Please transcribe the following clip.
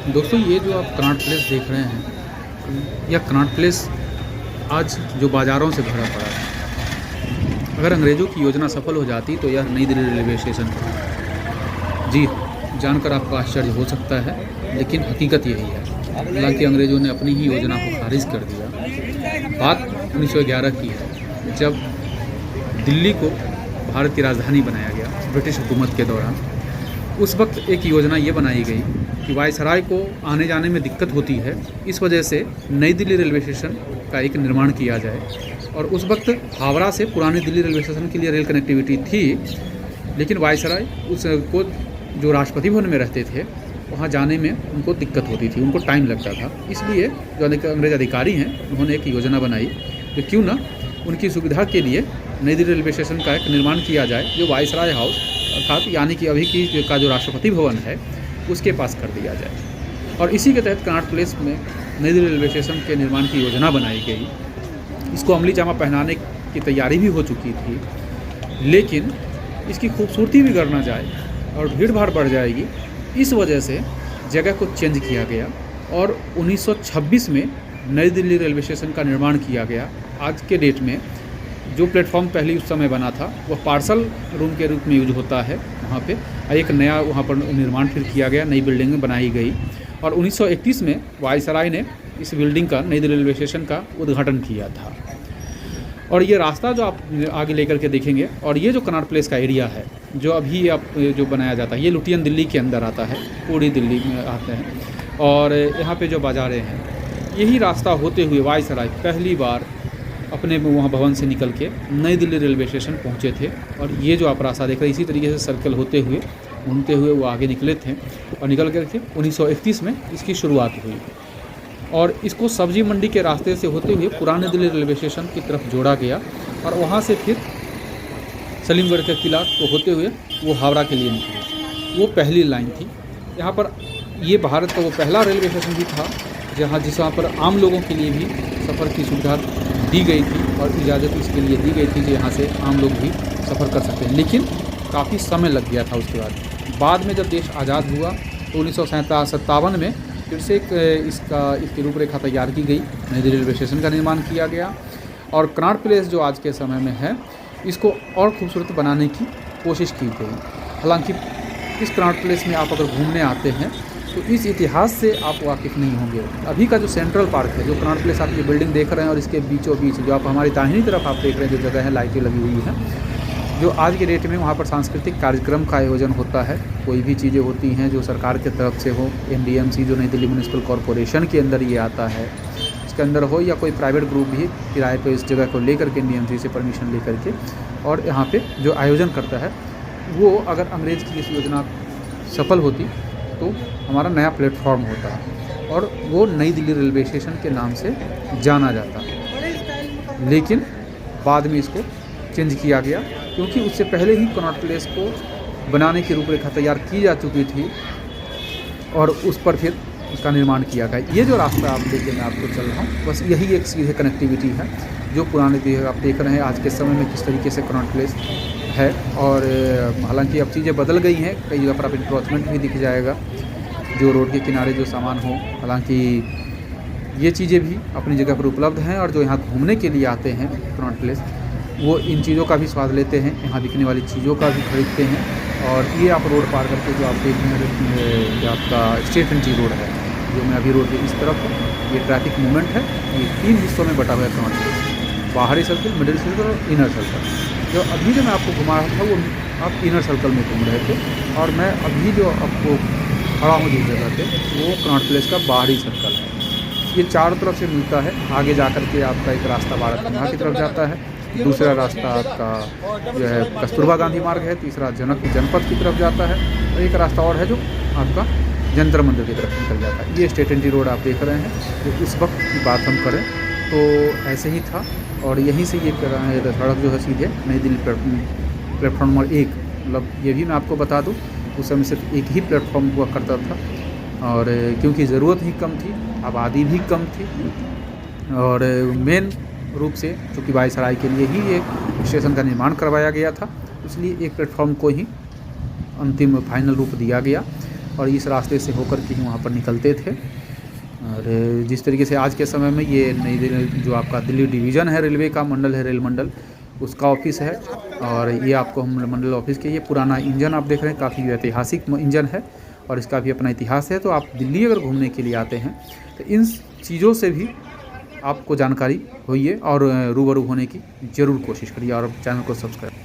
दोस्तों, ये जो आप कनॉट प्लेस देख रहे हैं, यह कनॉट प्लेस आज जो बाज़ारों से भरा पड़ा है। अगर अंग्रेज़ों की योजना सफल हो जाती तो यह नई दिल्ली रेलवे स्टेशन था। जी, जानकर आपको आश्चर्य हो सकता है, लेकिन हकीकत यही है। हालांकि अंग्रेज़ों ने अपनी ही योजना को खारिज कर दिया। बात 1911 की है, जब दिल्ली को भारत की राजधानी बनाया गया ब्रिटिश हुकूमत के दौरान। उस वक्त एक योजना ये बनाई गई कि वायसराय को आने जाने में दिक्कत होती है, इस वजह से नई दिल्ली रेलवे स्टेशन का एक निर्माण किया जाए। और उस वक्त हावड़ा से पुरानी दिल्ली रेलवे स्टेशन के लिए रेल कनेक्टिविटी थी, लेकिन वायसराय उसको जो राष्ट्रपति भवन में रहते थे वहाँ जाने में उनको दिक्कत होती थी, उनको टाइम लगता था। इसलिए जो अंग्रेज़ अधिकारी हैं उन्होंने एक योजना बनाई कि क्यों ना उनकी सुविधा के लिए नई दिल्ली रेलवे स्टेशन का एक निर्माण किया जाए, जो वायसराय हाउस अर्थात यानी कि अभी की का जो राष्ट्रपति भवन है उसके पास कर दिया जाए। और इसी के तहत कनॉट प्लेस में नई दिल्ली रेलवे स्टेशन के निर्माण की योजना बनाई गई। इसको अमली जामा पहनाने की तैयारी भी हो चुकी थी, लेकिन इसकी खूबसूरती भी करना जाए और भीड़ भाड़ बढ़ जाएगी, इस वजह से जगह को चेंज किया गया और 1926 में नई दिल्ली रेलवे स्टेशन का निर्माण किया गया। आज के डेट में जो प्लेटफॉर्म पहले उस समय बना था वह पार्सल रूम के रूप में यूज होता है वहाँ पे। एक नया वहाँ पर निर्माण फिर किया गया, नई बिल्डिंग बनाई गई और 1931 में वायसराय ने इस बिल्डिंग का, नई दिल्ली रेलवे स्टेशन का उद्घाटन किया था। और ये रास्ता जो आप आगे लेकर के देखेंगे, और ये जो कनॉट प्लेस का एरिया है जो अभी आप जो बनाया जाता है, ये लुटियन दिल्ली के अंदर आता है, पूरी दिल्ली में आते हैं। और यहाँ पे जो बाज़ारें हैं, यही रास्ता होते हुए वायसराय पहली बार अपने वहाँ भवन से निकल के नई दिल्ली रेलवे स्टेशन पहुँचे थे। और ये जो आप रास्ता देख रहे हैं, इसी तरीके से सर्कल होते हुए, घूमते हुए वो आगे निकले थे और निकल कर के 1931 में इसकी शुरुआत हुई। और इसको सब्जी मंडी के रास्ते से होते हुए पुराने दिल्ली रेलवे स्टेशन की तरफ जोड़ा गया और वहाँ से फिर सलीमगढ़ के किला को होते हुए वो हावड़ा के लिए निकली। वो पहली लाइन थी। यहाँ पर ये भारत का वो पहला रेलवे स्टेशन भी था जहाँ पर आम लोगों के लिए भी सफ़र की सुविधा दी गई थी और इजाज़त इसके लिए दी गई थी कि यहाँ से आम लोग भी सफ़र कर सकते हैं। लेकिन काफ़ी समय लग गया था। उसके बाद में जब देश आज़ाद हुआ तो 1957 में फिर से इसकी रूपरेखा तैयार की गई, नई दिल्ली रेलवे स्टेशन का निर्माण किया गया। और कनॉट प्लेस जो आज के समय में है, इसको और खूबसूरत बनाने की कोशिश की गई। हालांकि इस कनॉट प्लेस में आप अगर घूमने आते हैं तो इस इतिहास से आप वाकिफ़ नहीं होंगे। अभी का जो सेंट्रल पार्क है, जो कनॉट प्लेस आप ये बिल्डिंग देख रहे हैं और इसके बीचों बीच जो आप हमारी दाहिनी तरफ आप देख रहे हैं जो जगह है, लाइटें लगी हुई हैं, जो आज के डेट में वहाँ पर सांस्कृतिक कार्यक्रम का आयोजन होता है। कोई भी चीज़ें होती हैं जो सरकार की तरफ से हो, NDMC जो नई दिल्ली म्यूनिसिपल कॉरपोरेशन के अंदर ये आता है, इसके अंदर हो, या कोई प्राइवेट ग्रुप भी किराए पे इस जगह को लेकर के NDMC से परमिशन लेकर के और यहाँ पे जो आयोजन करता है, वो अगर अंग्रेज़ की इस योजना सफल होती तो हमारा नया प्लेटफॉर्म होता और वो नई दिल्ली रेलवे स्टेशन के नाम से जाना जाता। लेकिन बाद में इसको चेंज किया गया क्योंकि उससे पहले ही कनॉट प्लेस को बनाने की रूपरेखा तैयार की जा चुकी थी और उस पर फिर उसका निर्माण किया गया। ये जो रास्ता आप देखिए, मैं आपको चल रहा हूँ, बस यही एक सीधे कनेक्टिविटी है जो पुराने आप देख रहे हैं आज के समय में किस तरीके से कनॉट प्लेस है। और हालांकि अब चीज़ें बदल गई हैं, कई जगह पर आप इंक्रोचमेंट भी दिख जाएगा जो रोड के किनारे जो सामान हो। हालांकि ये चीज़ें भी अपनी जगह पर उपलब्ध हैं और जो यहाँ घूमने के लिए आते हैं कनॉट प्लेस, वो इन चीज़ों का भी स्वाद लेते हैं, यहाँ दिखने वाली चीज़ों का भी खरीदते हैं। और ये आप रोड पार करके जो आप देख रहे हैं, आपका स्टेट एंट्री रोड है, जो मैं अभी रोड के इस तरफ हूँ, ये ट्रैफिक मूवमेंट है। ये 3 हिस्सों में बटा हुआ है कनॉट प्लेस, बाहरी सर्कल, मिडिल सर्कल और इनर सर्कल। जो अभी जो मैं आपको घुमा रहा था वो आप इनर सर्कल में घूम रहे थे, और मैं अभी जो आपको खड़ा हूँ जिस जगह पे, वो कनॉट प्लेस का बाहरी सर्कल है। ये चारों तरफ से मिलता है। आगे जा कर के आपका एक रास्ता भारत खंडा की तरफ जाता है, दूसरा रास्ता आपका जो है कस्तूरबा गांधी मार्ग है, तीसरा जनपद की तरफ जाता है, और एक रास्ता और है जो आपका जंतर मंदिर की तरफ निकल जाता है। ये स्टेट एंट्री रोड आप देख रहे हैं। जो इस वक्त की बात हम करें तो ऐसे ही था, और यहीं से ये सड़क जो है सीधे नई दिल्ली प्लेटफॉर्म नंबर 1, मतलब ये भी मैं आपको बता दूं, उस समय सिर्फ एक ही प्लेटफॉर्म हुआ करता था, और क्योंकि ज़रूरत ही कम थी, आबादी भी कम थी, और मेन रूप से चूँकि वायसराय के लिए ही एक स्टेशन का निर्माण करवाया गया था, इसलिए एक प्लेटफॉर्म को ही अंतिम फाइनल रूप दिया गया। और इस रास्ते से होकर के ही वहाँ पर निकलते थे। और जिस तरीके से आज के समय में ये नई दिल्ली जो आपका दिल्ली डिवीज़न है रेलवे का, मंडल है रेल मंडल, उसका ऑफिस है। और ये आपको हम मंडल ऑफिस के, ये पुराना इंजन आप देख रहे हैं, काफ़ी ऐतिहासिक इंजन है और इसका भी अपना इतिहास है। तो आप दिल्ली अगर घूमने के लिए आते हैं तो इन चीज़ों से भी आपको जानकारी होइए और रूबरू होने की ज़रूर कोशिश करिए और चैनल को सब्सक्राइब